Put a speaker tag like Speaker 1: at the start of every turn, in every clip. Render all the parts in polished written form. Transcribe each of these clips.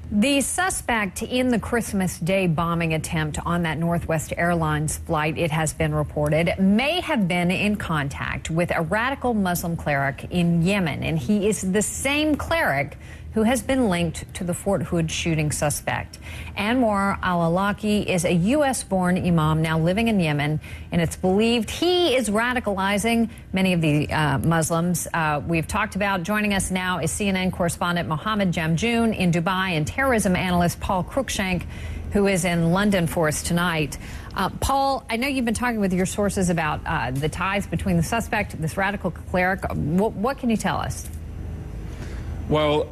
Speaker 1: The suspect in the Christmas Day bombing attempt on that Northwest Airlines flight, it has been reported, may have been in contact with a radical Muslim cleric in Yemen. And he is the same cleric who has been linked to the Fort Hood shooting suspect. Anwar al-Awlaki is a U.S.-born imam now living in Yemen, and it's believed he is radicalizing many of the Muslims we've talked about. Joining us now is CNN correspondent Mohammed Jamjoon in Dubai and terrorism analyst Paul Cruikshank, who is in London for us tonight. Paul, I know you've been talking with your sources about the ties between the suspect, this radical cleric. What can you tell us?
Speaker 2: Well,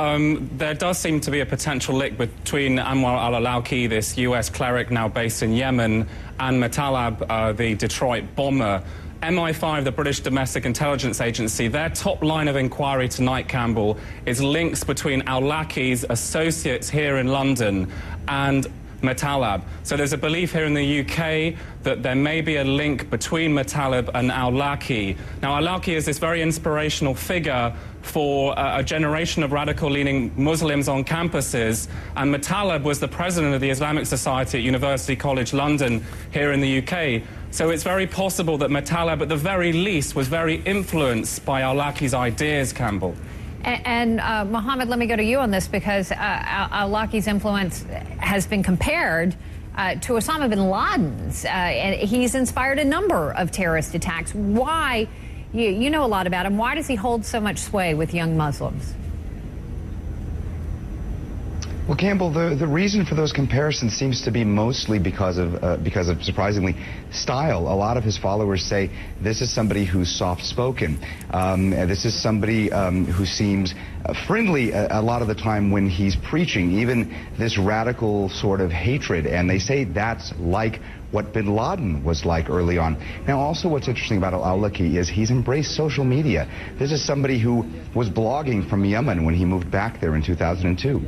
Speaker 2: there does seem to be a potential link between Anwar al-Awlaki, this U.S. cleric now based in Yemen, and Matalab, the Detroit bomber. MI5, the British Domestic Intelligence Agency, their top line of inquiry tonight, Campbell, is links between al-Awlaki's associates here in London and Matalab. So there's a belief here in the UK that there may be a link between Matalab and al-Awlaki. Now, al-Awlaki is this very inspirational figure for a generation of radical-leaning Muslims on campuses, and Matalab was the president of the Islamic Society at University College London here in the UK. So it's very possible that Matalab, at the very least, was very influenced by al-Awlaki's ideas, Campbell.
Speaker 1: And Mohammed, let me go to you on this, because al-Awlaki's influence has been compared to Osama bin Laden's. And he's inspired a number of terrorist attacks. Why? You know a lot about him. Why does he hold so much sway with young Muslims?
Speaker 3: Well, Campbell, the reason for those comparisons seems to be mostly because of surprisingly style. A lot of his followers say this is somebody who's soft-spoken. This is somebody who seems friendly a lot of the time when he's preaching, even this radical sort of hatred. And they say that's like what bin Laden was like early on. Now, also what's interesting about al-Awlaki is he's embraced social media. This is somebody who was blogging from Yemen when he moved back there in 2002.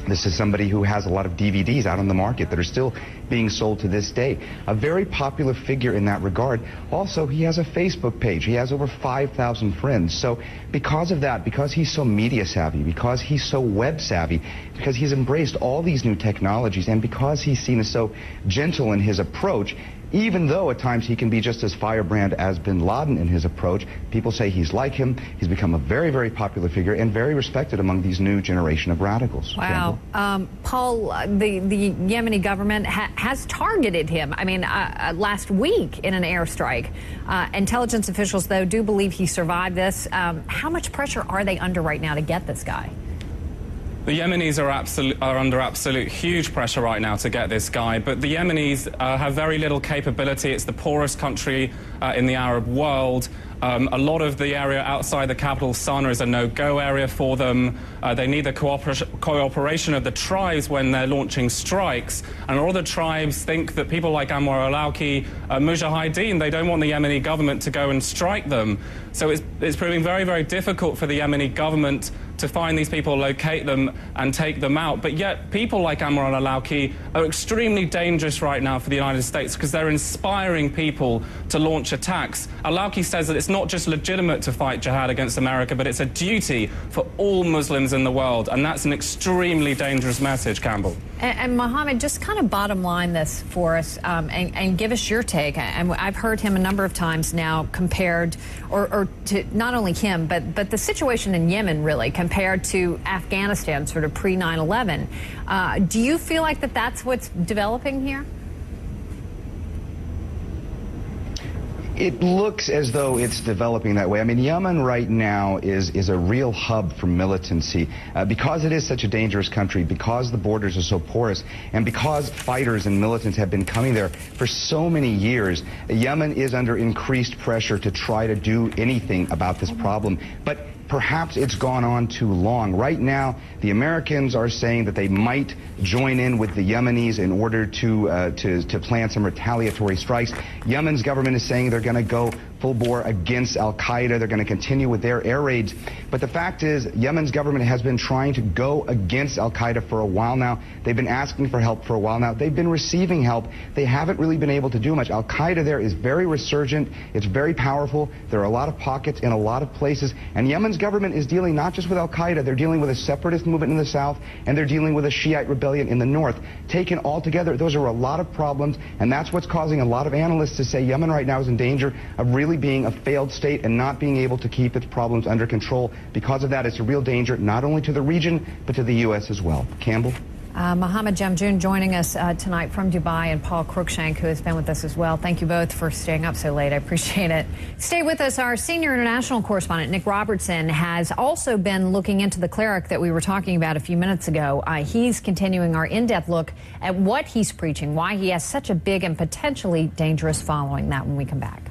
Speaker 3: This is somebody who has a lot of DVDs out on the market that are still being sold to this day. A very popular figure in that regard. Also, he has a Facebook page. He has over 5,000 friends. So because of that, because he's so media savvy, because he's so web savvy, because he's embraced all these new technologies, and because he's seen as so gentle in his approach, even though at times he can be just as firebrand as bin Laden in his approach, people say he's like him. He's become a very, very popular figure and very respected among these new generation of radicals.
Speaker 1: Wow. Paul, the Yemeni government has targeted him. I mean, last week in an airstrike. Intelligence officials, though, do believe he survived this. How much pressure are they under right now to get this guy?
Speaker 2: The Yemenis are under absolute huge pressure right now to get this guy, but the Yemenis have very little capability. It's the poorest country in the Arab world. A lot of the area outside the capital, Sana'a, is a no-go area for them. They need the cooperation of the tribes when they're launching strikes. And all the tribes think that people like Anwar al-Awlaki are mujahideen. They don't want the Yemeni government to go and strike them. So it's proving very, very difficult for the Yemeni government to find these people, locate them, and take them out. But yet, people like Anwar al-Awlaki are extremely dangerous right now for the United States because they're inspiring people to launch attacks. Al-Awlaki says that it's not just legitimate to fight jihad against America, but it's a duty for all Muslims in the world, and that's an extremely dangerous message, Campbell.
Speaker 1: And Mohammed, just kind of bottom line this for us and give us your take. And I've heard him a number of times now compared, or to not only him, but the situation in Yemen, really, compared to Afghanistan, sort of pre-9/11. Do you feel like that's what's developing here?
Speaker 3: It looks as though it's developing that way. I mean, Yemen right now is a real hub for militancy because it is such a dangerous country, because the borders are so porous, and because fighters and militants have been coming there for so many years. Yemen is under increased pressure to try to do anything about this problem. But perhaps it's gone on too long. Right now, the Americans are saying that they might join in with the Yemenis in order to plan some retaliatory strikes. Yemen's government is saying they're going to go full bore against al-Qaeda. They're going to continue with their air raids. But the fact is, Yemen's government has been trying to go against al-Qaeda for a while now. They've been asking for help for a while now. They've been receiving help. They haven't really been able to do much. Al-Qaeda there is very resurgent. It's very powerful. There are a lot of pockets in a lot of places. And Yemen's government is dealing not just with al-Qaeda. They're dealing with a separatist movement in the south, and they're dealing with a Shiite rebellion in the north. Taken all together, those are a lot of problems, and that's what's causing a lot of analysts to say Yemen right now is in danger of really being a failed state and not being able to keep its problems under control. Because of that, it's a real danger not only to the region, but to the U.S. as well. Campbell?
Speaker 1: Mohammed Jamjoon joining us tonight from Dubai, and Paul Cruikshank, who has been with us as well. Thank you both for staying up so late. I appreciate it. Stay with us. Our senior international correspondent, Nick Robertson, has also been looking into the cleric that we were talking about a few minutes ago. He's continuing our in-depth look at what he's preaching, why he has such a big and potentially dangerous following. That when we come back.